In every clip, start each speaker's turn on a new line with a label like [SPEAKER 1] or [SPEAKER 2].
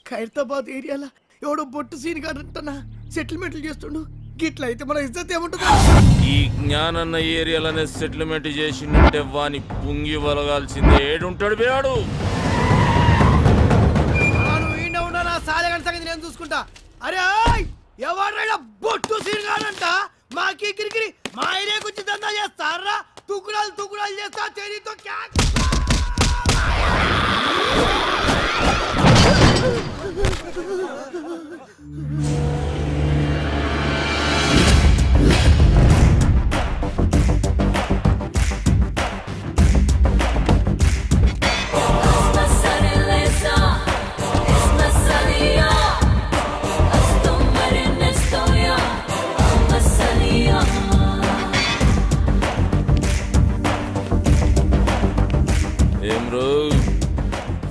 [SPEAKER 1] ఖైరతాబాద్ ఏరియాలో ఎవడో బొట్టు సీన్ కాడంటనా సెటిల్మెంట్లు చేస్తుండు. గిట్ల అయితే మన ఇజ్జత్ ఏముంటుంది?
[SPEAKER 2] ఈ జ్ఞానన్న ఏరియాలోనే సెటిల్మెంట్ చేసిందంటే వాని పుంగి వలగాల్సిందే. ఏడుంటాడు బేడు.
[SPEAKER 1] సంగతి నేను చూసుకుంటా. అరే ఎవరైనా బొట్టు సీన్ కాడంట మాకి కిరికిరి మా ఏరియా గురించి దందా చేస్తారా? తుకుడాలు చేస్తా తెరీతో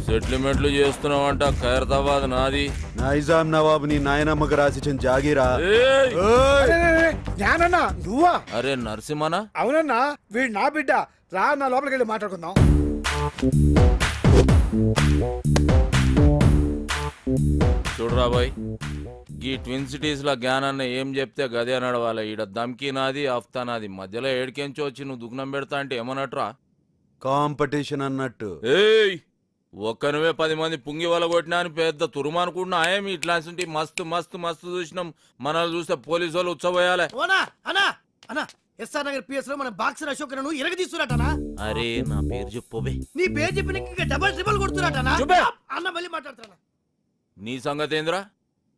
[SPEAKER 2] సెటిల్మెంట్లు చేస్తున్నావంట. ఖైరతాబాద్ నాది.
[SPEAKER 3] నైజాం నవాబు నీ నాయనమ్మకు రాసిచ్చిన జాగీరా.
[SPEAKER 1] జ్ఞానన్నా నువ్వా?
[SPEAKER 2] అరే నరసింహనా?
[SPEAKER 1] అవునన్నా, వీడు నా బిడ్డ. రా నా లోపలికి వెళ్ళి మాట్లాడుకుందాం.
[SPEAKER 2] చూడరా బాయ్, ఈ ట్విన్ సిటీస్ లో జ్ఞానాన్న ఏం చెప్తే గదే నడవాలి. ఈడ దమ్కి నాది, అఫ్తా నాది. మధ్యలో ఏడికెంచి వచ్చి నువ్వు దుగ్నం పెడతా అంటే ఏమన్నట్రా?
[SPEAKER 3] కాంపిటీషన్ అన్నట్టు.
[SPEAKER 2] ఏయ్, ఒక్కనువే 10 మంది పుంగి వల కొట్టినా అని పెద్ద తురుమనుకుంటున్నా. ఏమి ఇట్లాంటి మస్తు మస్తు మస్తు చూసినాం. మనల్ని చూస్తే పోలీసు వాళ్ళు ఉచ్చబోయాలి.
[SPEAKER 1] ఎస్ఆర్ నగర్ పిఎస్ లో మన బాక్సర్ అశోక్ ను ఇరగదీస్తున్నట్టనా?
[SPEAKER 2] అరే నా పేరు చెప్పోబే.
[SPEAKER 1] నీ పేరు చెప్పిన ఇంకా డబల్ ట్రిబుల్ కొడుతున్నట్టనా? అన్న మళ్ళీ మాట్లాడుతున్నా.
[SPEAKER 2] నీ సంగతి ఏంద్రా?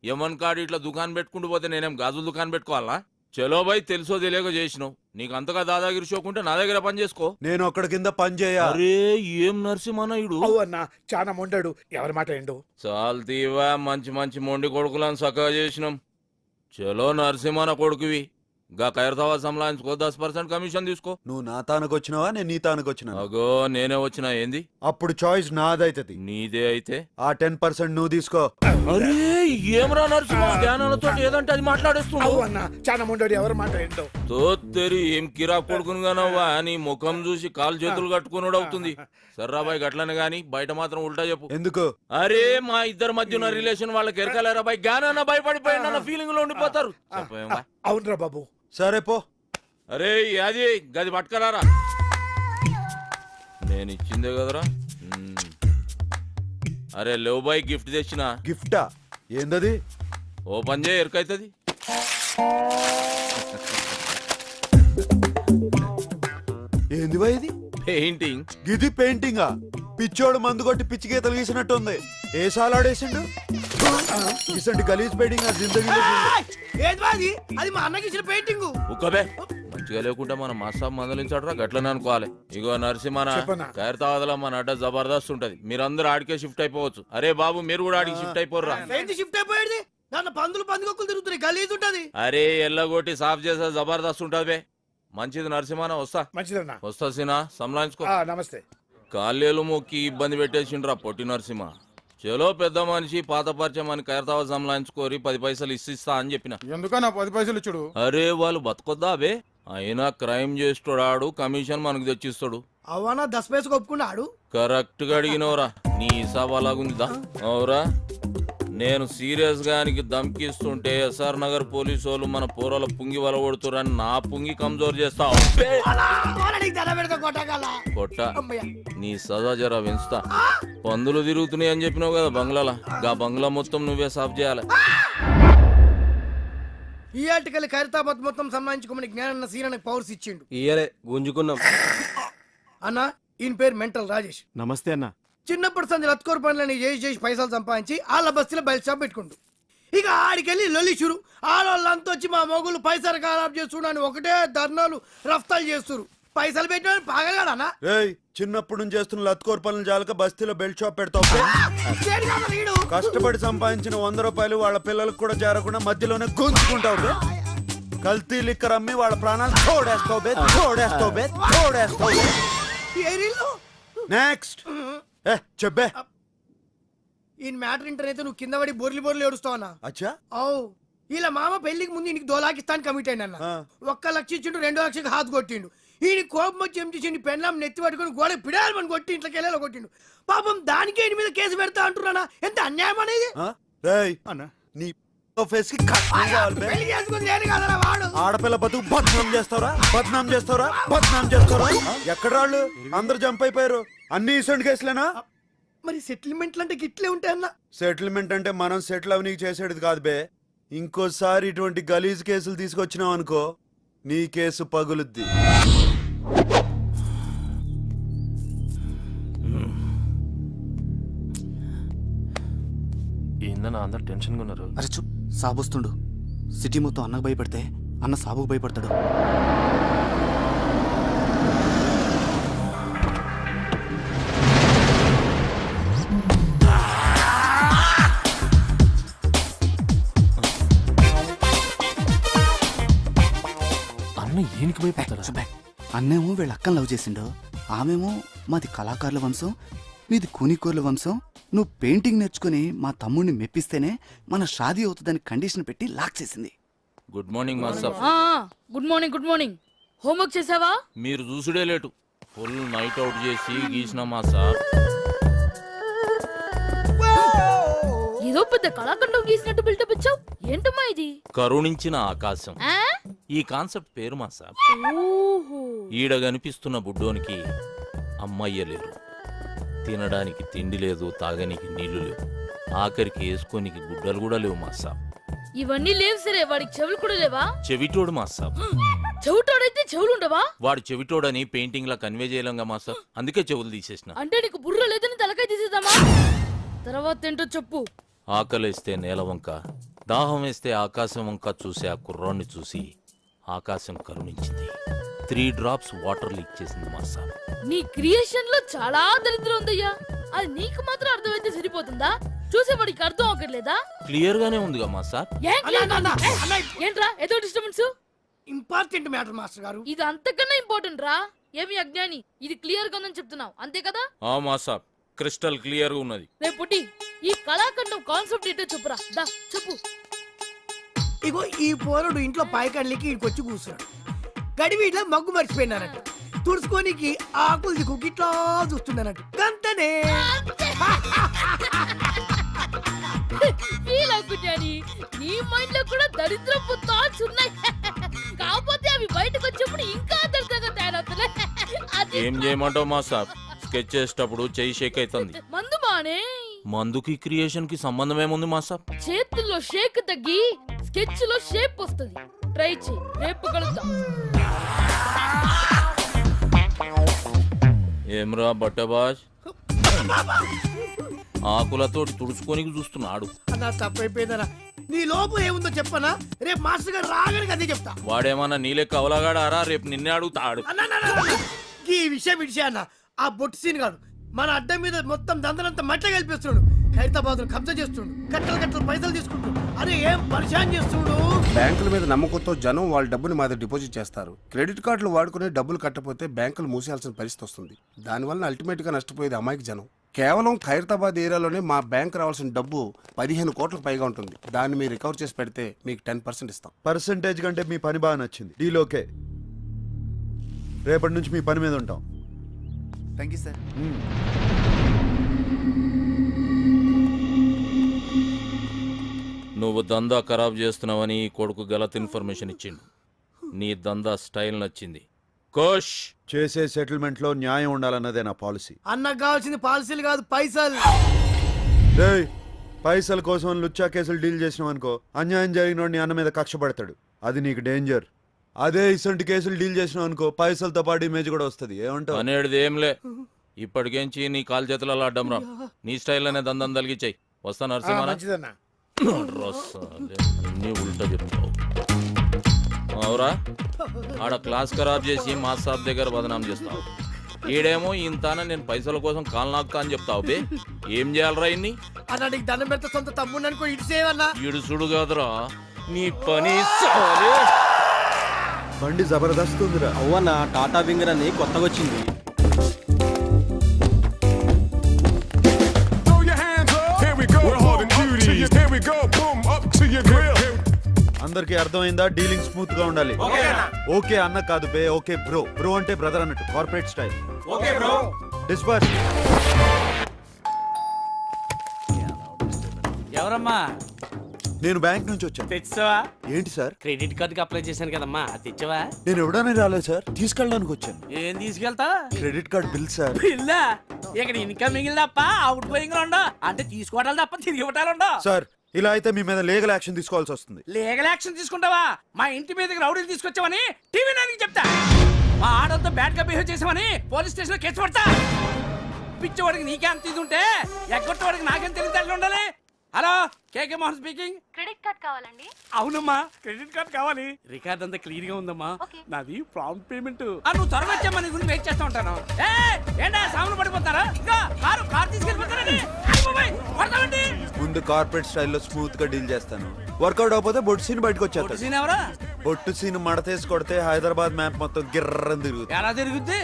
[SPEAKER 2] యమన్ కాడు ఇట్లా దుకాణం పెట్టుకుంటూ పోతే నేనేం గాజుల దుకాణం పెట్టుకోవాలా? చలో బాయ్, తెలుసో తెలియక చేసినావు. నీకు అంతగా దాదాగిరి షోకుంటే నా దగ్గర పని చేసుకో.
[SPEAKER 3] నేను ఒక్కడి కింద పని చేయ.
[SPEAKER 2] అరే ఏం నరసింహనాయుడు
[SPEAKER 1] అన్నా, చాలా మొండాడు. ఎవరి మాట ఏండు?
[SPEAKER 2] చాలు తీవా, మంచి మంచి మొండి కొడుకులను సక్కగా చేసినాం. చలో నరసింహన కొడుకువి. గా ఖైరతాబాద్ సంలాయించుకో, 10% కమిషన్ తీసుకో.
[SPEAKER 3] నువ్వు నా తానుకు వచ్చినావా, నేను నీ తానుకు వచ్చినా?
[SPEAKER 2] అగో నేనే వచ్చినా. ఏంది?
[SPEAKER 3] అప్పుడు చాయిస్ నాదైతది.
[SPEAKER 2] నీదే అయితే
[SPEAKER 3] ఆ 10% నువ్వు తీసుకో.
[SPEAKER 2] అరే ఏమరా నరసింహ, జ్ఞానాలతో ఏదంటే అది మాట్లాడేస్తున్నావు.
[SPEAKER 1] అన్నా, చాలా మొండాడు. ఎవరి మాట ఏంటో?
[SPEAKER 2] తోత్తెరి ఏం కిరా కొడుకును గానవ్వా. నీ ముఖం చూసి కాలు చేతులు కట్టుకున్నాడు అవుతుంది. సర్రాబాయ్ గట్లనే గాని బయట మాత్రం ఉల్టా చెప్పు.
[SPEAKER 3] ఎందుకు?
[SPEAKER 2] అరే మా ఇద్దరి మధ్య ఉన్న రిలేషన్ వాళ్ళకి ఎరకలేరా బాయ్. జ్ఞానాన్న భయపడిపోయిన ఫీలింగ్ లో ఉండిపోతారు.
[SPEAKER 1] అవునరా బాబు.
[SPEAKER 3] సరే పో.
[SPEAKER 2] అరే అది గది పట్టుకరారా. నేను ఇచ్చిందే కదరా. అరే లేవు బాయ్, గిఫ్ట్ తెచ్చిన.
[SPEAKER 3] గిఫ్టా? ఏందది?
[SPEAKER 2] ఓపెన్ చేయ, ఎరుకైతుంది.
[SPEAKER 3] ఏంది బాయ్ ఇది?
[SPEAKER 2] పెయింటింగ్.
[SPEAKER 3] గిది పెయింటింగా? పిచ్చోడు మందు కొట్టి పిచ్చి గీతలు గీసినట్టుంది. ఏ సాలాడేసిండు? ఇసంటి గలీజ్ పెయింటింగ్ జిందగీలో
[SPEAKER 1] అది మా అన్నకి ఇచ్చిన పెయింటింగ్.
[SPEAKER 2] ఉక్కబే, మంచిగా లేకుంటే మనం మస్తు మందలించడరా. గట్లనే అనుకోవాలి. ఇగో నరసింహన, ఖైరతాబాద్ లో మన అడ్డ జబర్దస్త్ ఉంటది. మీరందరూ ఆడికే షిఫ్ట్ అయిపోవచ్చు. అరే బాబు మీరు కూడా ఆడికి షిఫ్ట్ అయిపోర్రా.
[SPEAKER 1] షిఫ్ట్ అయిపోయేది దాని పందుకొక్కులు తిరుగుతున్నాయి. గలీజ్ ఉంటది.
[SPEAKER 2] అరే ఎల్లగొట్టి సాఫ్ చేసే జబర్దస్త్ ఉంటది బే. మంచిది నరసింహన, వస్తా.
[SPEAKER 1] మంచిదన్నా.
[SPEAKER 2] వస్తా సీనా, సంలాయించుకో.
[SPEAKER 1] నమస్తే.
[SPEAKER 2] కాళ్ళేలు మొక్కి ఇబ్బంది పెట్టేసిండ్రా పొట్టి నరసింహ. చలో పెద్ద మనిషి, పాత పరిచయం అని ఖైరతాబాద్ సంలాయించుకోరి 10 పైసలు ఇస్తా అని చెప్పిన.
[SPEAKER 4] ఎందుకన్నా 10 పైసలు ఇచ్చుడు?
[SPEAKER 2] అరే వాళ్ళు బతకొద్దా బే. అయినా క్రైమ్ చేస్తాడు, కమిషన్ మనకు తెచ్చిస్తాడు.
[SPEAKER 1] అవనా 10 పైసలు ఒప్పుకున్నాడు.
[SPEAKER 2] కరెక్ట్ గా అడిగినవరా. నీ హిసాబ్ అలాగుందిదా? అవురా, నేను సీరియస్ గా దమ్కిస్తుంటే ఎస్ఆర్ నగర్ పోలీసు వాళ్ళు మన పూరల పుంగి వల కొడుతురని నా పుంగి కమ్జోర్ చేస్తావు. కొట్ట నీ సదా జరా పెంచుతా. పందులు తిరుగుతున్నాయి అని చెప్పినావు కదా బంగ్లాల. గా బంగ్లా మొత్తం నువ్వే సాఫ్ చేయాలి.
[SPEAKER 1] ఈ ఆర్టికల్ ఖైరతాబాద్ మొత్తం సంబంధించుకోమని జ్ఞానన్న సీనానికి పవర్స్ ఇచ్చిండు.
[SPEAKER 5] ఇయరే గుంజుకున్నాం.
[SPEAKER 1] అన్న ఈయన పేరు మెంటల్ రాజేష్.
[SPEAKER 5] నమస్తే అన్న.
[SPEAKER 1] చిన్నప్పటి సంది రత్కోర్ పనులని చేసి పైసలు సంపాదించి వాళ్ళ బస్తీలో బయట షాప్ పెట్టుకుంటూ ఇక ఆడికెళ్ళి లొల్లి షురు. ఆడవాళ్ళంతా వచ్చి మా మొగులు పైసలు ఖరాబ్ చేస్తున్నాను ఒకటే ధర్నాలు రఫ్తాలు చేస్తున్నారు. పైసలు పెట్టిన పాగలగాడనా?
[SPEAKER 3] చిన్నప్పుడు నుంచి చేస్తున్న లత్కోర్ పనులు జాలక బస్తీలో బెల్ట్ షాప్ పెడతావు. కష్టపడి సంపాదించిన 100 రూపాయలు వాళ్ళ పిల్లలకు కూడా చేరకుండా మధ్యలోనే గుంజుకుంటావు. కల్తీ లిక్కర్ అమ్మి వాళ్ళ ప్రాణాలు తోడేస్తావు. నెక్స్ట్ చెప్పే.
[SPEAKER 1] ఈ మ్యాటర్ ఇంటర్ అయితే నువ్వు కింద పడి బొర్లి ఏడుస్తావన్నా?
[SPEAKER 3] అచ్చా.
[SPEAKER 1] అవు ఇలా మామ పెళ్లికి ముందు ఇంటికి 2 లక్షలు ఇస్తాను కమిట్ అయిన. 1 లక్ష ఇచ్చిండు, 2 లక్షకి హాత్ కొట్టిండు. ఈ కోపం వచ్చి ఏం చేసిండు పెళ్ళాం నెత్తి పట్టుకొని గోడ పిడాలని కొట్టి ఇంట్లోకి వెళ్ళేలా కొట్టిండు పాపం దానికి ఈయన మీద కేసు పెడతా అంటున్నానా ఎంత అన్యాయం అనేది
[SPEAKER 3] రేయ్ నీ ఫేస్ కి కట్నం కావాలి బే.
[SPEAKER 1] పెళ్లి చేసుకుని నేను కదరా వాడు
[SPEAKER 3] ఆడపిల్ల బతుకు బద్నాం చేస్తారా బద్నాం చేస్తారా బద్నాం చేస్తారా ఎక్కడ వాళ్ళు అందరు జంప్ అయిపోయారు అన్ని ఇసంటి కేసులేనా
[SPEAKER 1] మరి సెటిల్మెంట్లు అంటే గిట్లే ఉంటాయన్నా
[SPEAKER 3] సెటిల్మెంట్ అంటే మనం సెటిల్ అవి నీకు చేసేది కాదు బే ఇంకోసారి ఇటువంటి గలీజ్ కేసులు తీసుకొచ్చినావు అనుకో నీ కేసు పగులుద్ది
[SPEAKER 4] ఏందన్నా అందరు టెన్షన్గా ఉన్నారు.
[SPEAKER 5] అరే చూ సాబొస్తుండు సిటీ మొత్తం అన్నకు భయపడితే అన్న సాబుకు భయపడతాడు.
[SPEAKER 4] అన్న ఏనికి భయపడతారా?
[SPEAKER 5] సుబ్బే, అన్నేమో వీళ్ళ అక్కని లవ్ చేసిండు, ఆమెమో మాది కళాకారుల వంశం, మీది కూనికోర్ల వంశం. నువ్వు పెయింటింగ్ నేర్చుకుని మా తమ్ముడిని మెప్పిస్తేనే మన షాదీ అవుతుందని కండిషన్ పెట్టి లాక్ చేసింది.
[SPEAKER 2] Good morning master.
[SPEAKER 6] Good morning good morning. Homework చేసావా?
[SPEAKER 2] మీరు చూసుడే లేటు ఫుల్ నైట్ అవుట్ చేసి గీసిన మాస్టర్.
[SPEAKER 6] ఏదో పెద్ద కళాఖండం గీసినట్టు బిల్డప్ ఇచ్చావు. ఏంటమ్మా ఇది?
[SPEAKER 2] కరుణించిన ఆకాశం
[SPEAKER 6] ఆ?
[SPEAKER 2] ఈ కాన్సెప్ట్ పేరు మాస్టర్.
[SPEAKER 6] ఓహో.
[SPEAKER 2] ఈడ కనిపిస్తున్న బుడ్డోనికి అమ్మయ్య లేరు, తినడానికి తిండి లేదు, తాగనికి నీళ్లు లేవు, ఆఖరికి వేసుకోనికి గుడ్డలు కూడా లేవు మాస్టర్.
[SPEAKER 6] ఇవన్నీ లేవు సరే, వాడికి చెవులు కూడా లేవా?
[SPEAKER 2] చెవిటోడు మాస్టర్.
[SPEAKER 6] చెవిటోడైతే చెవులు ఉండవా?
[SPEAKER 2] వాడు చెవిటోడని పెయింటింగ్ లా కన్వే చేయలేంగా మాస్టర్, అందుకే చెవులు తీసేసిన.
[SPEAKER 6] అంటే నీకు బుర్ర లేదని తలకాయ తీసేద్దామా? తర్వాత ఏంటో చెప్పు.
[SPEAKER 2] ఆకలేస్తే నేల వంక, దాహం వేస్తే ఆకాశం వంక చూసి ఆ కుర్రాన్ని చూసి ఆకాశం కరుణించింది. 3 drops వాటర్ లీక్ చేసింది మాస్టర్.
[SPEAKER 6] నీ క్రియేషన్ లో చాలా దరిద్రం ఉందయ్యా. అది నీకు మాత్రం అర్థమైతే సరిపోతుందా? చూసేవాడికి అర్థం అవ్వట్లేదా?
[SPEAKER 2] క్లియర్ గానే ఉందిగా మాస్టర్.
[SPEAKER 6] ఏం clear గా
[SPEAKER 1] అన్న,
[SPEAKER 6] ఉంది?
[SPEAKER 1] అన్న,
[SPEAKER 6] ఏంట్రా ఏదో డిస్టర్బెన్స్?
[SPEAKER 1] ఇంపార్టెంట్ మ్యాటర్ మాస్టర్ గారు.
[SPEAKER 6] ఇది అంతకన్నా ఇంపార్టెంట్ రా. ఏమి అజ్ఞాని, ఇది క్లియర్ గా ఉందని చెప్తున్నావు అంతే కదా?
[SPEAKER 2] ఆ మాస్టర్ క్రిస్టల్ క్లియర్ గా ఉన్నది.
[SPEAKER 6] రేపు పుట్టి ఈ కళాఖండం కాన్సెప్ట్ ఏంటో చెప్పురా. దా చెప్పు.
[SPEAKER 1] ఇగో ఈ పోరుడు ఇంట్లో పాయకండ్లకి ఇక్కడికి వచ్చి కూర్చున్నాడు. గడివి ఇట్లా మగ్గు మర్చిపోయినానంట. తుడుచుకోనికి ఆకులు దిక్కు ఇట్లా చూస్తున్నానంట. గంతనే
[SPEAKER 6] ఫీల్ అవుకుంటాని నీ మైండ్ లో కూడా దరిద్రపు థాట్స్ ఉన్నాయి. కాకపోతే అవి బయటకు వచ్చినప్పుడు ఇంకా దరిద్రంగా తయారవుతున్నాయి. అది
[SPEAKER 2] ఏం చేయమంటావు మాస్టర్? స్కెచ్ చేసేటప్పుడు చెయ్యి షేక్ అవుతుంది.
[SPEAKER 6] మందు బానే.
[SPEAKER 2] మందుకి క్రియేషన్ కి సంబంధం ఏముంది మాస్టర్?
[SPEAKER 6] చేతుల్లో షేక్ తగ్గి స్కెచ్ లో షేప్ వస్తుంది. ట్రై చేయి, రేపు కలుద్దాం.
[SPEAKER 2] ఏమ్రా బట్టబాజ్, ఆకులతోటి తుడుచుకోనికి చూస్తున్నాడు.
[SPEAKER 1] అన్నా తప్పైపోయిందనా. నీ లోపు ఏముందో చెప్పనా? రేపు మాస్టర్ గారు రాగానే అదే చెప్తా.
[SPEAKER 2] వాడేమన్నా నీలెక్క అవలగాడారా? రేపు నిన్నే అడుగుతాడు.
[SPEAKER 1] అన్న ఈ విషయం అన్న ఆ బొట్టు సీన్ కాదు, మన అడ్డం మీద మొత్తం దందనంతా మట్ల కలిపిస్తున్నాడు. హైదరాబాద్ కబ్జా చేస్తుండు, కట్టలు కట్టలు పైసలు తీసుకుంటాడు. అరే ఏం పరిశాన్ చేస్తుండు.
[SPEAKER 7] బ్యాంకుల మీద నమ్మకంతో జనం వాళ్ళ డబ్బుని మా దగ్గర డిపాజిట్ చేస్తారు. క్రెడిట్ కార్డులు వాడుకుని డబ్బులు కట్టకపోతే బ్యాంకులు మూసేయాల్సిన పరిస్థితి వస్తుంది. దానివల్ల అల్టిమేట్ గా నష్టపోయేది అమాయక జనం. కేవలం ఖైరతాబాద్ ఏరియాలోనే మా బ్యాంక్ రావాల్సిన డబ్బు 15 కోట్లకు పైగా ఉంటుంది. దాన్ని మీరు రికవర్ చేసి పెడితే మీకు 10% ఇస్తాం.
[SPEAKER 3] పర్సంటేజ్ కంటే మీ పని బాగా నచ్చింది. డీలోకే రేపటి నుంచి మీ పని మీద ఉంటాం.
[SPEAKER 5] Thank you sir.
[SPEAKER 2] నువ్వు దందా ఖరాబ్ చేస్తున్నావని ఈ కొడుకు గలత్ ఇన్ఫర్మేషన్ ఇచ్చిండు. నీ దందా స్టైల్ నచ్చింది. కోష్
[SPEAKER 3] చేసే సెటిల్మెంట్ లో న్యాయం ఉండాలన్నదే నా పాలసీ.
[SPEAKER 1] అన్నకు కావాల్సింది పాలసీలు కాదు, పైసలు.
[SPEAKER 3] రేయ్, పైసల కోసం లుచ్చా కేసులు డీల్ చేసినావు అనుకో, అన్యాయం జరిగిన నీ అన్న మీద కక్ష పడతాడు. అది నీకు డేంజర్. అదే ఇసంటి కేసులు డీల్ చేసినావు అనుకో, పైసలతో పాటు ఇమేజ్ కూడా వస్తుంది. ఏమంటావు?
[SPEAKER 2] అనేది ఏంలే, ఇప్పటికేంచి నీ కాలు చేతులలో అడ్డం రా. నీ స్టైల్ అనే దందం తలిగిచ్చాయి. వస్తా నరసింహ. అన్ని ఉల్టా చెప్తావు. అవురా, ఆడ క్లాస్ ఖరాబ్ చేసి మా సాబ్ దగ్గర బదనాం చేస్తావు. ఈడేమో ఇంతాన నేను పైసల కోసం కాలు నాకుతా అని చెప్తావు. బే ఏం చేయాలరా ఇన్ని?
[SPEAKER 1] అన్న నీకు దండం పెడతా, సొంత తమ్ముడు అనుకో, ఇటు సేవన్నా.
[SPEAKER 2] ఇడుసుడు కాదురా నీ పని. సాలే.
[SPEAKER 3] బండి జబర్దస్త్ ఉందిరా.
[SPEAKER 8] అవ్వన్న టాటా వింగర్ అని కొత్తగా వచ్చింది.
[SPEAKER 3] అందరికి అర్థమైందా? డీలింగ్ స్మూత్ గా ఉండాలి. ఓకే అన్న కాదు బే, ఓకే బ్రో. బ్రో అంటే బ్రదర్ అన్నట్టు, corporate style.
[SPEAKER 7] Okay bro.
[SPEAKER 3] Disperse.
[SPEAKER 9] ఎవరమ్మా?
[SPEAKER 3] నేను బ్యాంక్ నుంచి వచ్చాను.
[SPEAKER 9] తెచ్చావా?
[SPEAKER 3] ఏంటి సార్?
[SPEAKER 9] క్రెడిట్ కార్డుకి అప్లై చేశాను కదమ్మా, అది తెచ్చావా?
[SPEAKER 3] నేను ఎవడనే రాలేదు సార్, తీసుకెళ్ళడానికి వచ్చాను.
[SPEAKER 9] ఏం తీసుకెళ్తా?
[SPEAKER 3] Credit card bill sir.
[SPEAKER 9] బిల్లా? ఇక్కడ ఇన్కమింగ్ తప్ప అవుట్ గోయింగ్ ఉండవు, అంటే తీసుకోవటాలు తప్ప తిరిగి ఇవ్వటాలు ఉండవు.
[SPEAKER 3] సార్ ఇలా అయితే మీ మీద లీగల్ యాక్షన్ తీసుకోవాల్సి వస్తుంది.
[SPEAKER 9] లీగల్ యాక్షన్ తీసుకుంటావా? మా ఇంటి మీదకి రౌడీలు తీసుకొచ్చావని టీవీ నానికి చెప్తా. మా ఆడలతో బ్యాడ్ గా బిహేవ్ చేసామని పోలీస్ స్టేషన్ లో కేసు పడతా. పిచ్చవాడికి నీకే అంత ఇది ఉంటే ఎగ్గొట్టవాడికి నాకేం తెలియదు ఉండాలి. హలో, కేకే మోహన్ స్పీకింగ్.
[SPEAKER 10] క్రెడిట్ కార్డ్ కావాలండి.
[SPEAKER 9] అవునమ్మా, క్రెడిట్ కార్డ్ కావాలి. రికార్డ్ అంతా క్లియర్ గా ఉందమ్మా.
[SPEAKER 10] ఓకే.
[SPEAKER 9] నాది ప్రాంప్ట్ పేమెంట్. నువ్వు త్వరగా వచ్చామ్మా, నీ గురించి వెయిట్ చేస్తా ఉంటాను. ఏంటా సాములు పడిపోతారా? ఇంకా కారు తీసుకెళ్ళిపోతారండి. పడతామండి.
[SPEAKER 3] ముందు కార్పొరేట్ స్టైల్లో స్మూత్ గా డీల్ చేస్తాను. వర్కౌట్ అవకపోతే బొట్టు సీన్ బయటకు వచ్చేస్తాడు.
[SPEAKER 9] సీన్ ఎవరా?
[SPEAKER 3] బొట్టు సీన్ మడతేసి కొడితే హైదరాబాద్ మ్యాప్ మొత్తం గిర్రం తిరుగుతుంది.
[SPEAKER 9] ఎలా తిరుగుద్ది?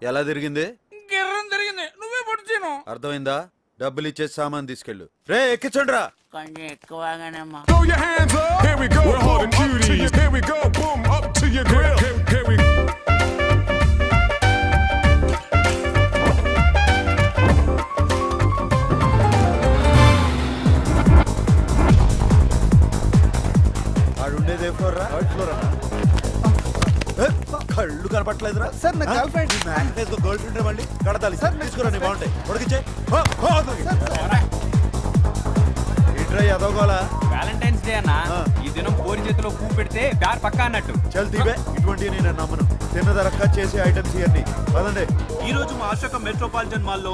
[SPEAKER 3] ఎలా తిరిగింది?
[SPEAKER 9] గిర్రం తిరిగింది. నువ్వే పొడిచాను.
[SPEAKER 3] అర్థమైందా? డబ్బులు ఇచ్చేసి సామాన్ తీసుకెళ్ళు. రే ఎక్కించండి రా.
[SPEAKER 9] కొంచెం ఎక్కువగానేమ్మా.
[SPEAKER 11] Throw your hands up. Here we go. We're hard and cuties. Here we go. Boom up to your grill. Here we go.
[SPEAKER 3] ఆడుండేది ఏ ఫ్లోర్ రా? థర్డ్ ఫ్లోర్ అన్నా. కళ్ళు కనపట్లేదురా
[SPEAKER 5] సార్ నా గర్ల్ ఫ్రెండ్.
[SPEAKER 3] గర్ల్ ఫ్రెండ్ మళ్ళీ కడతాలి సార్. తీసుకురా, నీ బాగుంటాయి. ఉడికిచ్చే ఇట్రా ఎదవగోలా.
[SPEAKER 8] వ్యాలంటైన్స్ డే అన్న,
[SPEAKER 3] ఆ.
[SPEAKER 8] ఈ దినం కోరి చేతిలో పువ్వు పెడితే బ్యార్ పక్కా అన్నట్టు.
[SPEAKER 3] చల్ తీవే, ఇటువంటి నేను నమ్మను. తిన్నదరక్క చేసే ఐటమ్స్ ఇవన్నీ పదండి.
[SPEAKER 8] ఈ రోజు మా అశోక మెట్రోపాలిటన్ మాల్లో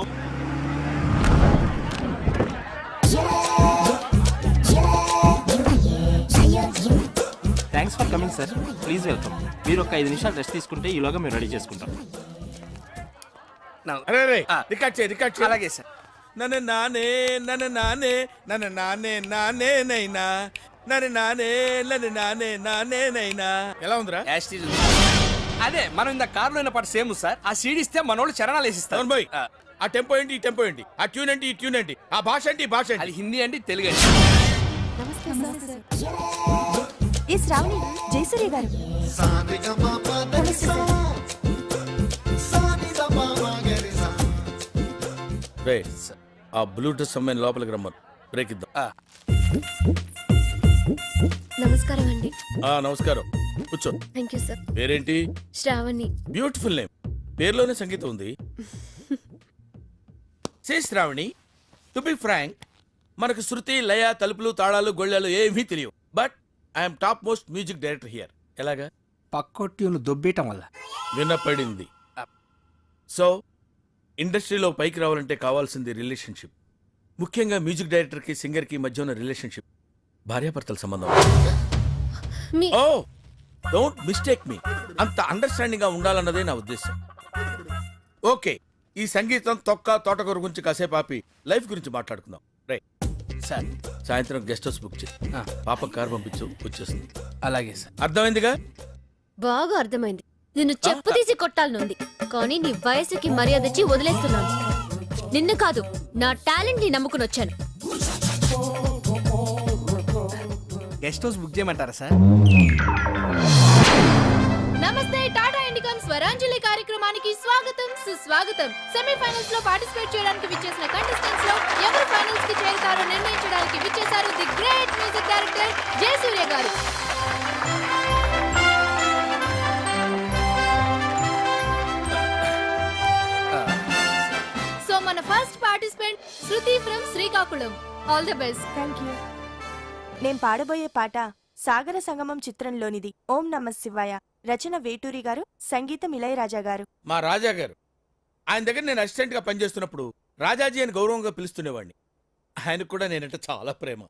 [SPEAKER 8] thanks for coming sir. Please welcome. మీరు ఒక 5 నిమిషాలు రెస్ట్ తీసుకుంటే ఈలోగా మేము రెడీ చేసుకుంటాం.
[SPEAKER 9] అలాగే సార్.
[SPEAKER 2] నన్ను నానే నన్ను నానే నన్ను నానే నానే నైనా నన్ను నానే నన్ను నానే నానే నైనా. ఎలా ఉందిరా?
[SPEAKER 9] అదే మనం ఇంత కారులో ఉన్న పాట సేమ్ సార్. ఆ సీడీ ఇస్తే మనోళ్ళు చరణాలు వేసిస్తారు.
[SPEAKER 2] అవును బాయ్. ఆ టెంపో ఏంటి, ఈ టెంపో ఏంటి, ఆ ట్యూన్ ఏంటి, ఈ ట్యూన్ ఏంటి, ఆ భాష ఏంటి, ఈ భాష
[SPEAKER 9] అది
[SPEAKER 2] ఏంటి?
[SPEAKER 9] హిందీ అండి, తెలుగు అండి.
[SPEAKER 10] ఈ శ్రావణి జయసూర్య గారు.
[SPEAKER 2] రే, ఆ బ్లూటూత్ అమ్మాయిని లోపలికి రమ్మను. బ్రేక్ ఇద్దాం.
[SPEAKER 10] నమస్కారం అండి.
[SPEAKER 2] నమస్కారం, కూర్చో.
[SPEAKER 10] Thank you sir.
[SPEAKER 2] పేరేంటి?
[SPEAKER 10] శ్రావణి.
[SPEAKER 2] Beautiful name. పేరులోనే సంగీతం ఉంది. Say Shravani, to be frank, మనకు శృతి, లయ, తలుపులు, తాళాలు, గొళ్ళాలు ఏమీ తెలియవు. But I'm top most music director here. ఎలాగా?
[SPEAKER 9] పక్కొట్టిని దొబ్బేయటం వల్ల.
[SPEAKER 2] వినపడింది. సో ఇండస్ట్రీలో పైకి రావాలంటే కావాల్సింది రిలేషన్షిప్. ముఖ్యంగా మ్యూజిక్ డైరెక్టర్కి సింగర్కి మధ్య ఉన్న రిలేషన్షిప్ భార్యాభర్తల సంబంధం. ఓ డోంట్ మిస్టేక్ మీ. అంత అండర్స్టాండింగ్ గా ఉండాలన్నదే నా ఉద్దేశం. ఓకే, ఈ సంగీతం తొక్క తోటకూర గురించి కాసేపు ఆపి లైఫ్ గురించి మాట్లాడుకుందాం. Right
[SPEAKER 9] sir.
[SPEAKER 2] సాయంత్రం గెస్ట్ హౌస్ బుక్ చేయి. పాపం కారు పంపించు, వచ్చేస్తుంది.
[SPEAKER 9] అలాగే సార్.
[SPEAKER 2] అర్థమైందిగా?
[SPEAKER 10] బాగా అర్థమైంది. నిన్ను చెప్పు తీసి కొట్టాలనుంది, కానీ నీ వయసుకి మర్యాద ఇచ్చి వదిలేస్తున్నాను. నిన్ను కాదు, నా టాలెంట్ ని నమ్ముకుని వచ్చాను.
[SPEAKER 9] గెస్ట్ హౌస్ బుక్ చేయమంటారా సార్?
[SPEAKER 6] నమస్తే, టాటా ఇండికాన్ స్వరాంజలి కార్యక్రమానికి స్వాగతం, సుస్వాగతం. సెమీఫైనల్స్ లో పార్టిసిపేట్ చేయడానికి విచ్చేసిన కంటెస్టెంట్స్ లో ఎవరు ఫైనల్స్ కి చేరుతారో నిర్ణయించడానికి విచ్చేశారు the great music director Jayasurya గారు. సో మన first participant Shruti from Srikakulam. All the best.
[SPEAKER 10] Thank you. నేను పాడబోయే పాట సాగర సంగమం చిత్రంలోనిది. ఓం నమ శివాయ. రచన వేటూరి గారు, సంగీతం ఇళయరాజా గారు.
[SPEAKER 2] మా రాజా గారు. ఆయన దగ్గర నేను అసిస్టెంట్ గా పనిచేస్తున్నప్పుడు రాజాజీ అని గౌరవంగా పిలుస్తుండేవాడిని. ఆయనకు కూడా నేనంటే చాలా ప్రేమ.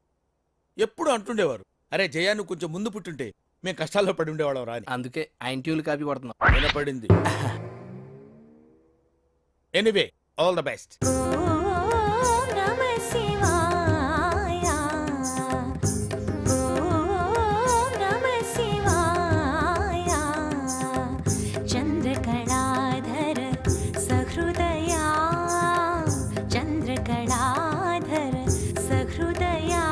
[SPEAKER 2] ఎప్పుడు అంటుండేవారు, అరే జయా నువ్వు కొంచెం ముందు పుట్టుంటే మేము కష్టాల్లో పడి ఉండేవాళ్ళం రా అని.
[SPEAKER 9] అందుకే ఆయన ట్యూన్లు కాపీ కొడుతున్నాం.
[SPEAKER 2] వినపడింది. Anyway, all the best.
[SPEAKER 10] చంద్రకళాధర సహృదయా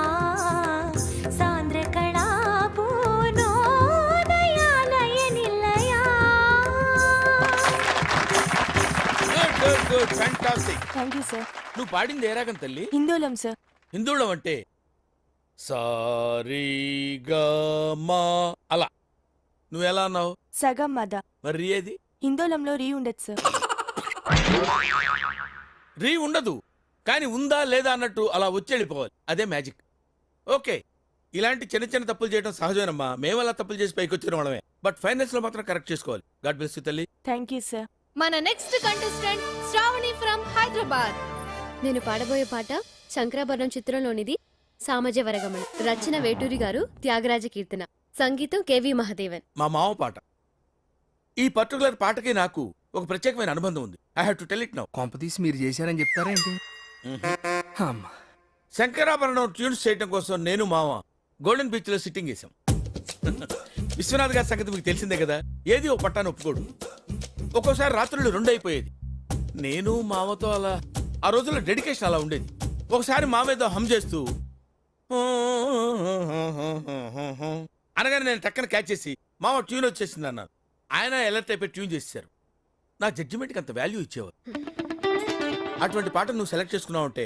[SPEAKER 6] థ్యాంక్ యూ సార్.
[SPEAKER 2] నువ్వు పాడింది ఏ రాగం తల్లి?
[SPEAKER 6] హిందోళం సార్.
[SPEAKER 2] హిందువులం అంటే సారీగమా అలా. నువ్వు ఎలా అన్నావు?
[SPEAKER 6] సగం మద.
[SPEAKER 2] మరి రీ ఏది?
[SPEAKER 6] హిందోళంలో రీ ఉండదు సార్.
[SPEAKER 2] రీ ఉండదు, కానీ ఉందా లేదా అన్నట్టు అలా వచ్చి వెళ్ళిపోవాలి. అదే మ్యాజిక్. ఓకే, ఇలాంటి చిన్న చిన్న తప్పులు చేయడం సహజమేనమ్మా. మేము అలా తప్పులు చేసి పైకి వచ్చిన వాళ్ళమే. బట్ ఫైనల్స్ లో మాత్రం కరెక్ట్ చేసుకోవాలి. గాడ్ బ్లెస్ యు తల్లి.
[SPEAKER 6] Thank you sir.
[SPEAKER 10] మన next contestant Shravani from Hyderabad. నేను పాడబోయే పాట శంకరాభరణం చిత్రంలోనిది. సామజ వరగమన, రచన వేటూరి గారు, త్యాగరాజ కీర్తన, సంగీతం కేవి మహాదేవన్.
[SPEAKER 2] మా మామ పాట. ఈ పర్టికులర్ పాటకి నాకు ఒక ప్రత్యేకమైన అనుబంధం ఉంది. I have to tell it now.
[SPEAKER 8] కొంపతీసి మీరు చేశారని చెప్తారేంటి? అమ్మా.
[SPEAKER 2] శంకరాభరణం ట్యూన్స్ చేయడం కోసం నేను మామ గోల్డెన్ బీచ్ లో సిట్టింగ్ చేశాం. విశ్వనాథ్ గారి సంగతి మీకు తెలిసిందే కదా. ఏది ఓ పట్టాను ఒప్పుకోడు. ఒక్కోసారి రాత్రులు 2 అయిపోయేది. నేను మామతో అలా ఆ రోజుల్లో డెడికేషన్ అలా ఉండేది. ఒకసారి మామేదో హమ్ చేస్తూ అనగానే నేను టక్కన క్యాచ్ చేసి మామ ట్యూన్ వచ్చేసింది అన్నాను. ఆయన ఎలర్ట్ అయిపోయి ట్యూన్ చేశారు. నా జడ్జిమెంట్కి అంత వాల్యూ ఇచ్చేవారు. అటువంటి పాట నువ్వు సెలెక్ట్ చేసుకున్నావు అంటే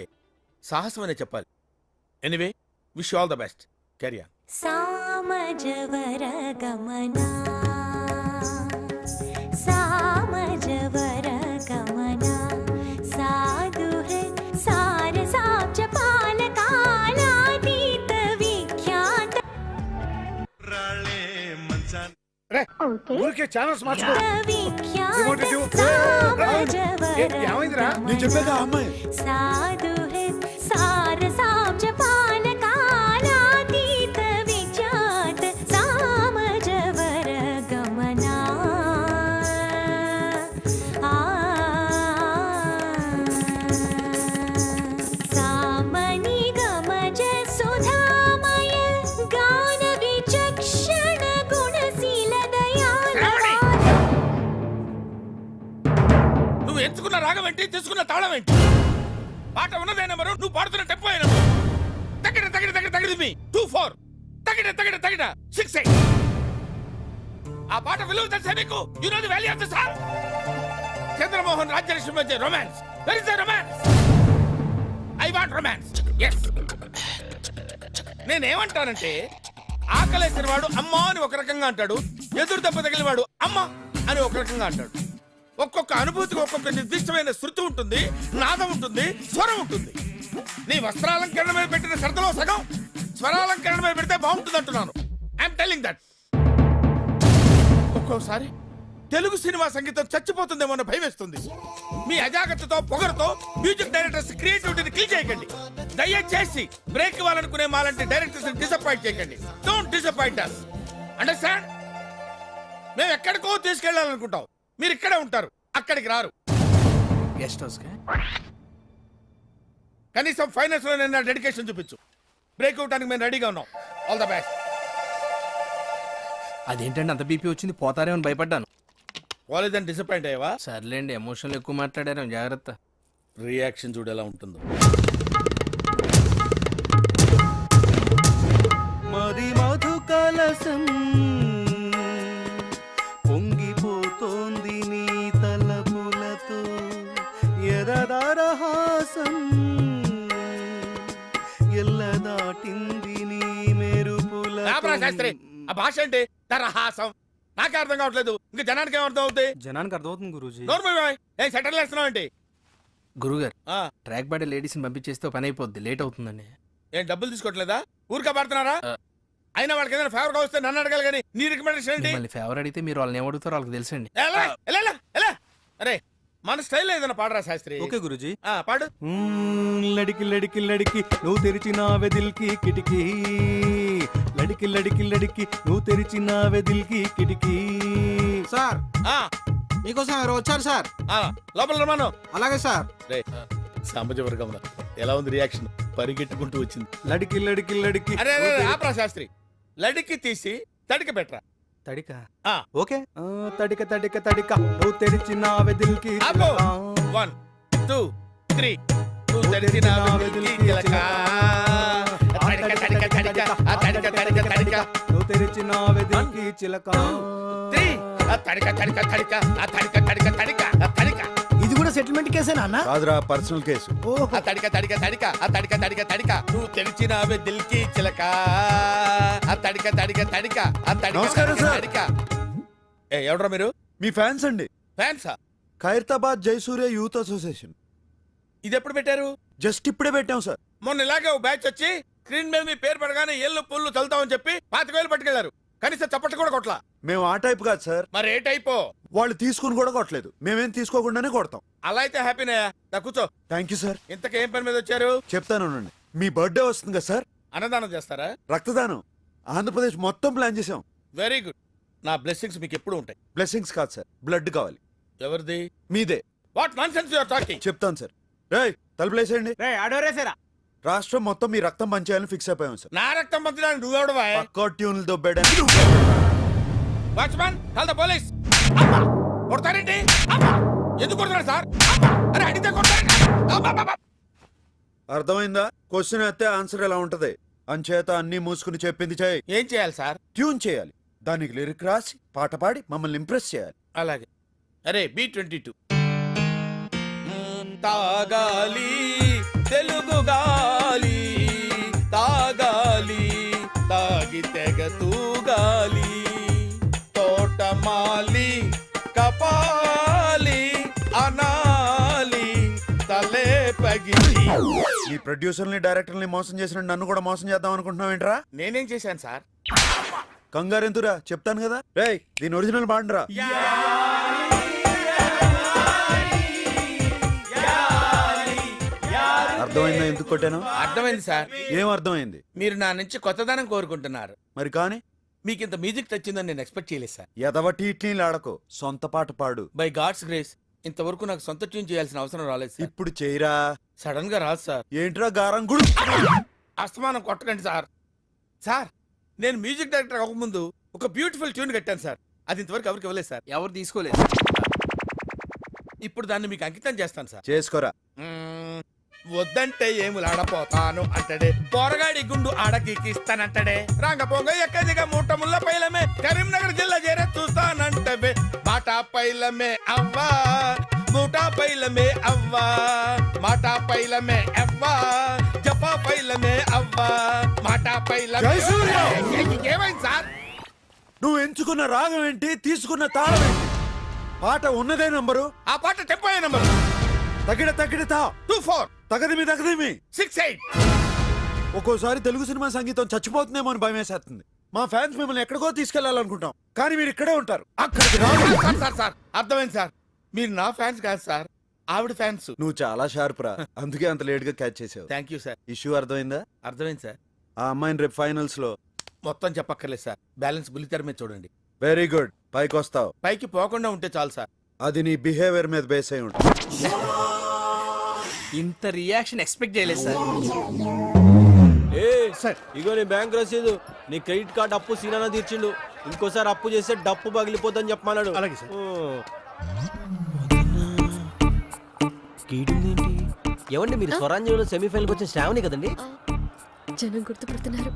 [SPEAKER 2] సాహసం అనే చెప్పాలి. Anyway, wish all the best. Carry on.
[SPEAKER 6] సామజవరగమనా సామజవరగమనా సాధు హై సారసాబ్జ పాలకాలాతీత విఖ్యాత
[SPEAKER 1] ఊరికే ఛానల్స్ మార్చుకో.
[SPEAKER 6] విఖ్యాత
[SPEAKER 1] ఏమైందిరా?
[SPEAKER 3] నేను చెప్పేదా అమ్మాయి?
[SPEAKER 6] సాధు హై సారసాబ్జ పాలకాలాతీత విఖ్యాత సామజవరగమనా సామని గమజ సుధామయ గాన విచక్షణ గుణశీల దయాళ.
[SPEAKER 2] నువ్వు ఎంచుకున్న రాగం ఏంటి, తీసుకున్న తాళం ఏంటి? పాట ఉన్నదే నెంబరు, నువ్వు పాడుతున్న టెంపో అయినా తగిడ తగిడ తగిడ తగిడి మీ 2-4 తగిడ తగిడ తగిడ 6-8. ఆ పాట విలువ తెలుసా మీకు? You know the value of the song. Chandramohan Rajyalakshmi మధ్య romance. Where is the romance? I want romance. yes. నేనేమంటానంటే, ఆకలేసిన వాడు అమ్మా అని ఒక రకంగా అంటాడు, ఎదురు దెబ్బ తగిలిన వాడు అమ్మ అని ఒక రకంగా అంటాడు. ఒక్కొక్క అనుభూతికి ఒక్కొక్క నిర్దిష్టమైన శృతి ఉంటుంది, నాదం ఉంటుంది, స్వరం ఉంటుంది. నీ వస్త్రాలంకరణ మీద పెట్టిన శ్రద్ధలో సగం స్వరాలంకరణ మీద పెడితే బాగుంటుంది అంటున్నాను. I'm telling that. ఒక్కోసారి తెలుగు సినిమా సంగీతం చచ్చిపోతుందేమో అన్న భయం వేస్తుంది. మీ అజాగ్రత్తతో పొగరుతో మ్యూజిక్ డైరెక్టర్స్ క్రియేటివిటీని కిల్ చేయకండి. దయచేసి బ్రేక్ ఇవ్వాలనుకునే మాలాంటి డైరెక్టర్స్ డిసప్పాయింట్ చేయకండి. Don't disappoint us. అండర్స్టాండ్? మేము ఎక్కడికో తీసుకెళ్లాలనుకుంటాం, మీరు ఇక్కడే ఉంటారు, అక్కడికి రారు.
[SPEAKER 8] గెస్ట్ హౌస్
[SPEAKER 2] కనీసం ఫైనాన్స్ లో నేను డెడికేషన్ చూపించు. బ్రేక్ అవడానికి మేము రెడీగా ఉన్నాం. All the best.
[SPEAKER 8] అదేంటండి అంత బీపీ వచ్చింది? పోతారేమని భయపడ్డాను.
[SPEAKER 2] కాలేజ్ డిసప్పాయింట్ అయ్యావా?
[SPEAKER 8] సర్లేండి, ఎమోషన్లు ఎక్కువ మాట్లాడారు, జాగ్రత్త.
[SPEAKER 2] రియాక్షన్ చూడు ఎలా ఉంటుందో.
[SPEAKER 5] మరి మధు కలసం పొంగిపోతోంది నీ తలపులతో ఎరదరహాసం ఎల్ల దాటింది నీ మెరుపుల.
[SPEAKER 2] శాస్త్రి, ఆ భాష అంటే తరహాసం. నాకే అర్థం కావట్లేదు, ఇంకా జనానికి ఏమర్థం అవుతాయి?
[SPEAKER 8] జనానికి అర్థమవుతుంది గురూజీ.
[SPEAKER 2] ఏం సెటిల్ చేస్తున్నావు ఏంటి?
[SPEAKER 8] గురుగారు, ట్రాక్ బాడీ లేడీస్ ని పంపించేస్తే పని అయిపోద్ది, లేట్ అవుతుందండి.
[SPEAKER 2] ఏం డబ్బులు తీసుకోవట్లేదా? ఊరికే పడుతున్నారా? అయినా వాళ్ళకి ఏదైనా ఫేవర్ వస్తే నన్ను అడగాలి కానీ నీ రికమెండేషన్ ఏంటి?
[SPEAKER 8] మళ్ళీ ఫేవర్ అడిగితే మీరు వాళ్ళని ఏమడుగుతారో వాళ్ళకి తెలుసండి.
[SPEAKER 2] అరే, మన స్టైల్లో ఏదైనా పాడరా శాస్త్రి.
[SPEAKER 5] ఓకే గురుజీ.
[SPEAKER 2] పాడు.
[SPEAKER 5] లడికి లడికి లడికి నువ్వు తెరిచిన వెదిల్కి కిటికీ, లడికి లడికి లడికి నువ్వు తెరిచిన వెదిల్కి కిటికీ.
[SPEAKER 7] సార్,
[SPEAKER 2] ఆ,
[SPEAKER 7] మీకోసం ఎవరు వచ్చారు సార్?
[SPEAKER 2] లోపల రమాను.
[SPEAKER 7] అలాగే సార్.
[SPEAKER 2] రే, సామాజ వర్గంలో ఎలా ఉంది రియాక్షన్? పరిగెట్టుకుంటూ వచ్చింది.
[SPEAKER 5] లడికి లడికి లడికి.
[SPEAKER 2] అరే ఆపరా శాస్త్రి, లడికి తీసి తడిక పెట్టరా.
[SPEAKER 5] తడిక.
[SPEAKER 2] ఆ.
[SPEAKER 5] ఓకే. తడిక తడిక తడిక నువ్వు తెరిచిన వెదిల్కి.
[SPEAKER 2] 1 2 3 నువ్వు తెరిచిన వెదిల్కి చిలక. తడిక తడిక తడిక తడిక తడిక తడిక
[SPEAKER 5] నువ్వు తెరిచిన వెదిల్కి చిలక.
[SPEAKER 2] 3 తడిక తడిక తడిక తడిక తడిక తడిక తడిక.
[SPEAKER 1] ఇది కూడా కూడా సెటిల్మెంట్ కేసేనా అన్న
[SPEAKER 3] కాదురా పర్సనల్ కేసు.
[SPEAKER 1] ఓహో
[SPEAKER 9] తడిక తడిక తడిక ఆ తడిక తడిక తడిక నువ్వు తెలిసినావే దిల్కి చిలక ఆ తడిక తడిక తడిక ఆ తడిక
[SPEAKER 3] నమస్కారం,
[SPEAKER 9] తడిక
[SPEAKER 3] సార్.
[SPEAKER 9] తడిక ఎవడ్రా మీరు
[SPEAKER 3] మీ ఫ్యాన్స్ అండి.
[SPEAKER 9] ఫ్యాన్సా?
[SPEAKER 3] Khairatabad Jayasurya youth association.
[SPEAKER 9] ఇది ఎప్పుడు పెట్టారు?
[SPEAKER 3] జస్ట్ ఇప్పుడే పెట్టాం సార్.
[SPEAKER 9] మొన్న ఇలాగే ఓ బ్యాచ్ వచ్చి స్క్రీన్ మీద మీ పేరు పడగానే ఏళ్ళు పుల్లు చల్లుతామని చెప్పి 25,000 పట్టుకెళ్లారు. కనీసం చప్పట్లు కూడా కొట్లా.
[SPEAKER 3] మేము ఆ టైప్ కాదు సార్.
[SPEAKER 9] మరి ఏ టైపో?
[SPEAKER 3] వాళ్ళు తీసుకుని కూడా కొట్టలేదు, మేమేం తీసుకోకుండానే కొడతాం.
[SPEAKER 9] అలా అయితే హ్యాపీనే. నా కూర్చో.
[SPEAKER 3] Thank you sir.
[SPEAKER 9] ఇంతకేం పని మీద వచ్చారు?
[SPEAKER 3] చెప్తాను ఉండండి. మీ బర్త్డే వస్తుంది కదా సార్,
[SPEAKER 9] అన్నదానం చేస్తారా?
[SPEAKER 3] రక్తదానం ఆంధ్రప్రదేశ్ మొత్తం ప్లాన్ చేసాం.
[SPEAKER 9] Very good. నా బ్లెస్సింగ్స్ మీకు ఎప్పుడు ఉంటాయి.
[SPEAKER 3] బ్లెస్సింగ్స్ కాదు సార్, బ్లడ్ కావాలి.
[SPEAKER 9] ఎవరిది?
[SPEAKER 3] మీదే.
[SPEAKER 9] What nonsense you are talking?
[SPEAKER 3] చెప్తాను సార్. రేయ్ తలుపులేసేయండి. రాష్ట్రం మొత్తం మీ రక్తం పంచేయాలని ఫిక్స్ అయిపోయాం సార్.
[SPEAKER 9] నా రక్తం పంచడానికి నువ్వెవడవా?
[SPEAKER 3] పక్కా ట్యూన్లు దొబ్బేయడానికి.
[SPEAKER 9] Watchman call the police. కొడతారేంటి? ఎందుకు కొడతారు సార్? అరే అడిగితే కొడతారేంటి?
[SPEAKER 3] అర్థమైందా? క్వశ్చన్ అయితే ఆన్సర్ ఎలా ఉంటది. అంచేత అన్ని మూసుకుని చెప్పింది చేయి.
[SPEAKER 9] ఏం చేయాలి సార్?
[SPEAKER 3] ట్యూన్ చేయాలి, దానికి లిరిక్ రాసి పాట పాడి మమ్మల్ని ఇంప్రెస్ చేయాలి.
[SPEAKER 9] అలాగే. అరే B22 తాగాలి తెలుగు గాలి తాగాలి తాగి తెగ తూగాలి తోటమాలి కపాలి అనాలి తలే పగిలి.
[SPEAKER 3] ఈ ప్రొడ్యూసర్ని డైరెక్టర్ని మోసం చేసిన నన్ను కూడా మోసం చేద్దాం అనుకుంటున్నావేంట్రా?
[SPEAKER 9] నేనేం చేశాను సార్?
[SPEAKER 3] కంగారెంతురా, చెప్తాను కదా. రేయ్ దీని ఒరిజినల్ పాడండిరా. అర్థమైందా ఎందుకు కొట్టాను?
[SPEAKER 9] అర్థమైంది సార్.
[SPEAKER 3] ఏం అర్థమైంది?
[SPEAKER 9] మీరు నా నుంచి కొత్తదనం కోరుకుంటున్నారు.
[SPEAKER 3] మరి కానీ
[SPEAKER 9] మీకు ఇంత మ్యూజిక్ తెచ్చిందని నేను ఎక్స్పెక్ట్ చేయలేదు సార్.
[SPEAKER 3] ఎదవటి ఇట్లీలు ఆడకు, సొంత పాట పాడు.
[SPEAKER 9] బై గాడ్స్ గ్రేస్ ఇంతవరకు నాకు సొంత ట్యూన్ చేయాల్సిన అవసరం రాలేదు సార్.
[SPEAKER 3] ఇప్పుడు చేయరా.
[SPEAKER 9] సడన్ గా రాదు సార్.
[SPEAKER 3] ఏంట్రా గారం గుడు?
[SPEAKER 9] అస్తమానం కొట్టకండి సార్. సార్ నేను మ్యూజిక్ డైరెక్టర్ అవ్వకముందు ఒక బ్యూటిఫుల్ ట్యూన్ కట్టాను సార్. అది ఇంతవరకు ఎవరికి ఇవ్వలేదు సార్. ఎవరు తీసుకోలేదు. ఇప్పుడు దాన్ని మీకు అంకితం చేస్తాను సార్.
[SPEAKER 3] చేసుకోరా.
[SPEAKER 9] వద్దంటే ఏములాడపోతాను అంటడే పోరగాడి గుండు ఆడకిస్తానంటడే రాంగ పొంగ ఎక్కదిగా మూట ముళ్ళ పైలమే కరీంనగర్ జిల్లా చేరే చూస్తానంటవే బాటా పైలమే అవ్వా మూటా పైలమే అవ్వా మాటా పైలమే అవ్వా జపా పైలమే అవ్వా మాటా పైలమే. ఏమైంది సార్?
[SPEAKER 3] నువ్వు ఎంచుకున్న రాగం ఏంటి, తీసుకున్న తాళం ఏంటి? పాట ఉన్నదే నంబరు,
[SPEAKER 9] ఆ పాట టెంపో నంబరు
[SPEAKER 3] తగిడ తగిడతా
[SPEAKER 9] 24
[SPEAKER 3] తగదిమి తగదిమి
[SPEAKER 9] 68.
[SPEAKER 3] ఒక్కోసారి తెలుగు సినిమా సంగీతం చచ్చిపోతుందేమో అని భయం వేసేస్తుంది. మా ఫ్యాన్స్ మిమ్మల్ని ఎక్కడికో తీసుకెళ్లాలనుకుంటాం, కానీ మీరు ఇక్కడే ఉంటారు. అక్కడికి రాదు.
[SPEAKER 9] సార్ సార్ సార్ అర్థమైంది సార్. మీరు నా ఫ్యాన్స్ కాదు సార్, ఆవిడ ఫ్యాన్స్.
[SPEAKER 3] నువ్వు చాలా షార్ప్ రా, అందుకే అంత లేట్ గా క్యాచ్ చేసావు.
[SPEAKER 9] Thank you sir.
[SPEAKER 3] ఇష్యూ అర్థమైందా?
[SPEAKER 9] అర్థమైంది సార్.
[SPEAKER 3] ఆ అమ్మాయిని రేపు ఫైనల్స్ లో
[SPEAKER 9] మొత్తం చెప్పక్కర్లేదు సార్, బ్యాలెన్స్ బుల్లితెర మీద చూడండి.
[SPEAKER 3] వెరీ గుడ్, పైకి వస్తావు.
[SPEAKER 9] పైకి పోకుండా ఉంటే చాలు సార్.
[SPEAKER 3] అది నీ బిహేవియర్ మీద బేస్ అయి ఉంటుంది.
[SPEAKER 8] ఇంత రియాక్షన్ ఎక్స్పెక్ట్ చేయలేదు సార్.
[SPEAKER 4] సార్ ఇగో నీ బ్యాంక్ రసీదు. నీ క్రెడిట్ కార్డ్ అప్పు సీనానా తీర్చిండు. ఇంకోసారి అప్పు చేస్తే డప్పు పగిలిపోద్దని చెప్పమన్నాడు.
[SPEAKER 1] అలాగే సార్.
[SPEAKER 4] ఏమండి మీరు స్వరాంజలిలో సెమీఫైనల్కి వచ్చిన శ్రావణి కదండి?
[SPEAKER 10] జనం గుర్తుపడుతున్నారు.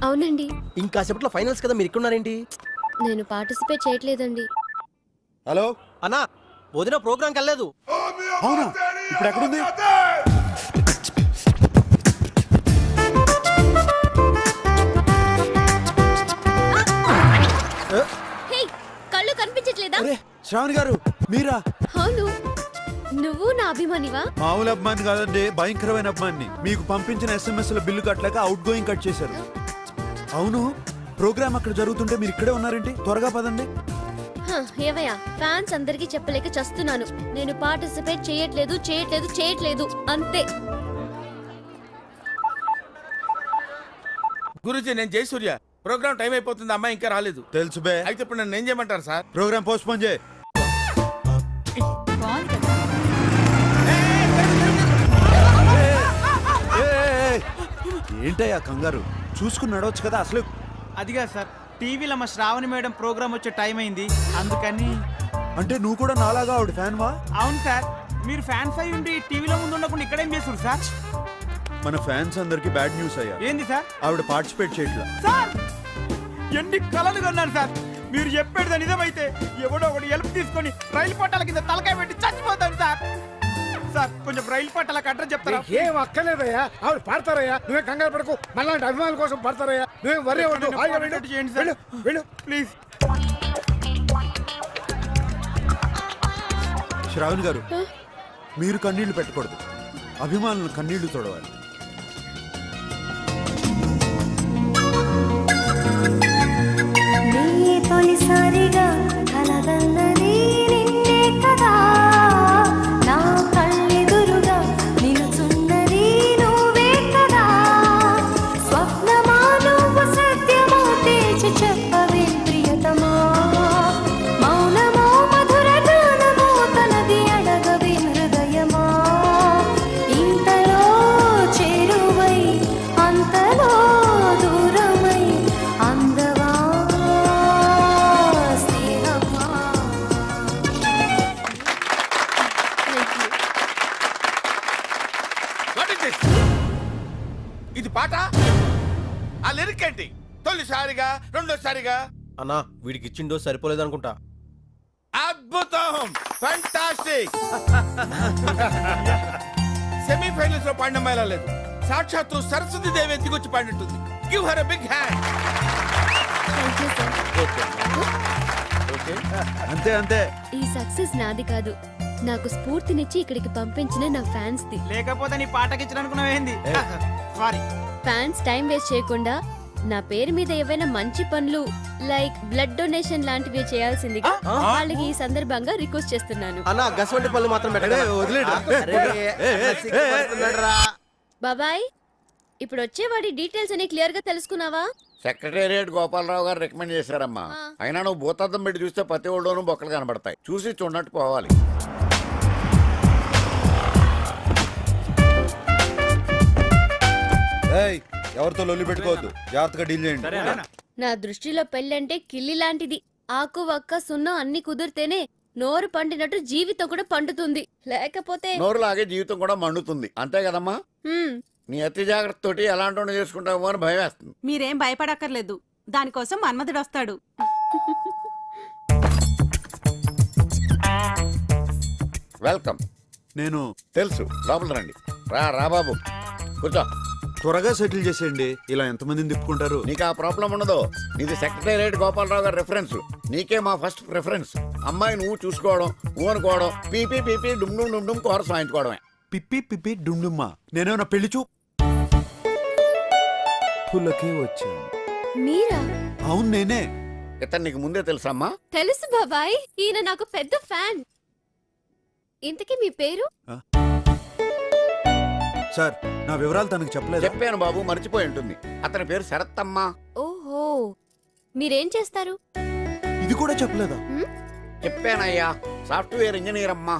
[SPEAKER 10] అవునండి.
[SPEAKER 4] ఇంకా సేపట్లో ఫైనల్స్ కదా, మీరు ఇక్కడ ఉన్నారేంటి?
[SPEAKER 10] నేను పార్టిసిపేట్ చేయట్లేదండి.
[SPEAKER 3] హలో
[SPEAKER 4] అన్నా, వదిన ప్రోగ్రాంకి వెళ్ళలేదు.
[SPEAKER 3] అవునా? ఇప్పుడు ఎక్కడుంది?
[SPEAKER 10] హే, కళ్ళు కనిపించట్లేదా?
[SPEAKER 3] అరే శ్రావణి గారు మీరా?
[SPEAKER 10] అవును, నువ్వు నా అభిమానివా?
[SPEAKER 3] మామూలు అభిమాని కాదండి, భయంకరమైన అభిమాని. మీకు పంపించిన SMS లో బిల్లు కట్టలేక అవుట్ గోయింగ్ కట్ చేశారు. అవును, ప్రోగ్రామ్ అక్కడ జరుగుతుంటే మీరు ఇక్కడే ఉన్నారేంటి? త్వరగా పదండి.
[SPEAKER 10] ఏవయ్యా, ఫ్యాన్స్ అందరికీ చెప్పలేక చస్తున్నాను. నేను పార్టిసిపేట్ చేయట్లేదు చేయట్లేదు చేయట్లేదు అంతే.
[SPEAKER 9] గురూజీ నేను జయసూర్య. ప్రోగ్రామ్ టైం అయిపోతుంది, అమ్మాయి ఇంకా రాలేదు.
[SPEAKER 3] తెలుసు బే.
[SPEAKER 9] అయితే ఇప్పుడు నన్ను ఏం చేయమంటారు సార్?
[SPEAKER 3] ప్రోగ్రామ్ పోస్ట్ పోన్ చేయి. ఏంటయ్యా కంగారు? చూసుకుని నడవచ్చు కదా. అసలు
[SPEAKER 8] అదిగా సార్, టీవీలో మా శ్రావణి మేడం ప్రోగ్రామ్ వచ్చే టైం అయింది, అందుకని.
[SPEAKER 3] అంటే నువ్వు కూడా నాలాగా ఆవిడ ఫ్యాన్ వా?
[SPEAKER 8] అవును సార్. మీరు ఫ్యాన్స్ అయి ఉండి టీవీలో ముందు ఉండకుండా ఇక్కడేం చేస్తారు సార్?
[SPEAKER 3] మన ఫ్యాన్స్ అందరికి బ్యాడ్ న్యూస్ అయ్యా.
[SPEAKER 8] ఏంది సార్?
[SPEAKER 3] ఆవిడ పార్టిసిపేట్ చేయట్లా.
[SPEAKER 8] సార్ ఎన్ని కలలు కొన్నాను సార్.
[SPEAKER 9] మీరు చెప్పేది నిజమైతే ఎవడో ఒకటి హెల్ప్ తీసుకొని రైలు పట్టాల కింద తలకాయ పెట్టి చచ్చిపోతాను సార్. సార్ కొంచెం రైలు పట్టాలకు అడ్రస్ చెప్తారా?
[SPEAKER 1] ఏం అక్కర్లేదయ్యా, ఆవిడ పడతారయ్యా. నువ్వే కంగారు పడకు, మళ్ళీ అభిమానుల కోసం పడతారయ్యా. నువ్వే వరే
[SPEAKER 9] చేయండి సార్
[SPEAKER 1] వెళ్ళు.
[SPEAKER 9] ప్లీజ్.
[SPEAKER 3] శ్రావణి గారు, మీరు కన్నీళ్లు పెట్టకూడదు, అభిమానులు కన్నీళ్లు తొడవాలి.
[SPEAKER 10] తొలిసారిగా కలగన్నది నిన్నే కదా, నా కళ్ళెదురుగా నిలుచున్నది నువ్వే కదా, స్వప్నమా నువ్వు సత్యమో తేల్చి చెప్పవే ప్రియతమా, మౌనమో మధుర గానమో తనది అడగవే హృదయమా, ఇంతలో చేరువై అంతలో దూరమై అందవా స్నేహమా.
[SPEAKER 9] ఇది పాట ఆ లిరిక్ ఏంటి? తొలిసారిగా రెండోసారిగా
[SPEAKER 4] అన్నా వీడికి ఇచ్చిండో సరిపోలేదు అనుకుంటా.
[SPEAKER 9] అద్భుతం, ఫంటాస్టిక్. సెమీఫైనల్స్ లో పాడిన మైలా లేదు, సాక్షాత్తు సరస్వతి దేవి ఎత్తికొచ్చి పాడినట్టుంది. Give her a big hand.
[SPEAKER 3] అంతే అంతే.
[SPEAKER 10] ఈ సక్సెస్ నాది కాదు, నాకు స్ఫూర్తినిచ్చి ఇక్కడికి పంపించిన నా ఫ్యాన్స్ ది.
[SPEAKER 9] లేకపోతే నీ పాటకి ఇచ్చిననుకున్నావేంది? సారీ.
[SPEAKER 10] ఫ్యాన్స్ టైం వేస్ట్ చేయకుండా నా పేరు మీద ఏవైనా మంచి పనులు లైక్ బ్లడ్ డొనేషన్ లాంటివి చేయాల్సిందిగా వాళ్ళకి ఈ సందర్భంగా రిక్వెస్ట్ చేస్తున్నాను.
[SPEAKER 4] అన్నా గసవంటి పళ్ళు మాత్రం పెట్టండి.
[SPEAKER 10] బాబాయ్, ఇప్పుడు వచ్చేవాడి డీటెయిల్స్ అని క్లియర్ గా తెలుసుకున్నావా?
[SPEAKER 12] సెక్రటేరియట్ గోపాలరావు గారు రికమెండ్ చేశారమ్మా. అయినా నువ్వు భూతద్దం పెట్టి చూస్తే ప్రతి ఒళ్ళోనూ బొక్కలు కనబడతాయి. చూసి చూడనట్టు పోవాలి.
[SPEAKER 3] ఏయ్, ఎవరితో లొల్లి పెట్టుకోవద్దు, జాగ్రత్తగా డీల్ చేయండి.
[SPEAKER 10] నా దృష్టిలో పెళ్ళంటే కిల్లి లాంటిది. ఆకు వక్క సున్నం అన్ని కుదిరితేనే నోరు పండినట్టు జీవితం కూడా పండుతుంది, లేకపోతే
[SPEAKER 12] నోరులాగే జీవితం కూడా మండుతుంది. అంతే కదమ్మా?
[SPEAKER 10] హ్మ్,
[SPEAKER 12] నీ అతి జాగ్రత్త తోటి ఎలాంటి చేసుకుంటామో అని భయం వేస్తుంది.
[SPEAKER 6] మీరేం భయపడక్కర్లేదు, దానికోసం మన్మధుడు వస్తాడు.
[SPEAKER 12] వెల్కమ్.
[SPEAKER 3] నేను
[SPEAKER 12] తెలుసు, లోపల రండి. రా రా బాబు, కూర్చో.
[SPEAKER 3] త్వరగా సెటిల్ చేసేయండి, ఇలా ఎంతమందిని తిప్పుకుంటారు?
[SPEAKER 12] నీకు ఆ ప్రాబ్లం ఉండదు. నీది సెక్రటేరియట్ గోపాలరావు గారి రెఫరెన్స్. నీకే మా ఫస్ట్ ప్రిఫరెన్స్. అమ్మాయి నువ్వు చూసుకోవడం, ఊనుకోవడం, పీపీ పీపీ డుమ్ డుమ్ డుమ్ డుమ్ కోరస్ వాయించుకోవడమే.
[SPEAKER 3] పిప్పి పిప్పి డుండుమ్మా, నేనేమన్నా పెళ్లి చూపులకే వచ్చాను.
[SPEAKER 10] మీరా?
[SPEAKER 3] అవును నేనే.
[SPEAKER 12] ఇతను నీకు ముందే తెలుసమ్మా?
[SPEAKER 10] తెలుసు బాబాయ్, ఈయన నాకు పెద్ద ఫ్యాన్. ఇంతకీ మీ పేరు?
[SPEAKER 3] సార్, నా వివరాలు తనకు చెప్పలేదు.
[SPEAKER 12] చెప్పాను బాబు, మర్చిపోయి ఉంటుంది. అతని పేరు శరత్తమ్మా.
[SPEAKER 10] ఓహో, మీరేం చేస్తారు?
[SPEAKER 3] ఇది కూడా చెప్పలేదా?
[SPEAKER 12] చెప్పానయ్యా, సాఫ్ట్వేర్ ఇంజనీర్ అమ్మా.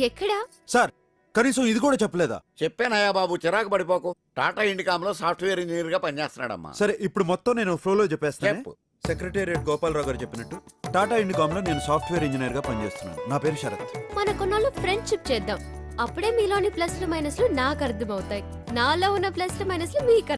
[SPEAKER 10] ఎక్కడా?
[SPEAKER 3] సార్, కనీసం ఇది కూడా చెప్పలేదా?
[SPEAKER 12] చెప్పానయ్యా బాబు, చిరాకు పడిపోకు. టాటా ఇండికామ్ లో సాఫ్ట్వేర్ ఇంజనీర్ గా పనిచేస్తున్నాడమ్మా.
[SPEAKER 3] సరే, ఇప్పుడు మొత్తం నేను ఫ్లోలో చెప్పేస్తాను.
[SPEAKER 12] చెప్పు.
[SPEAKER 3] సెక్రటేరియట్ గోపాలరావు గారు చెప్పినట్టు టాటా ఇండికామ్ లో నేను సాఫ్ట్వేర్ ఇంజనీర్ గా పనిచేస్తున్నాను. నా పేరు శరత్.
[SPEAKER 10] మన కొన్నాళ్ళు ఫ్రెండ్షిప్ చేద్దాం, అప్పుడే మీలోని ప్లస్లు మైనస్లు నాకు అర్థమవుతాయి, నాలో ఉన్న ప్లస్లు మైనస్లు మీకు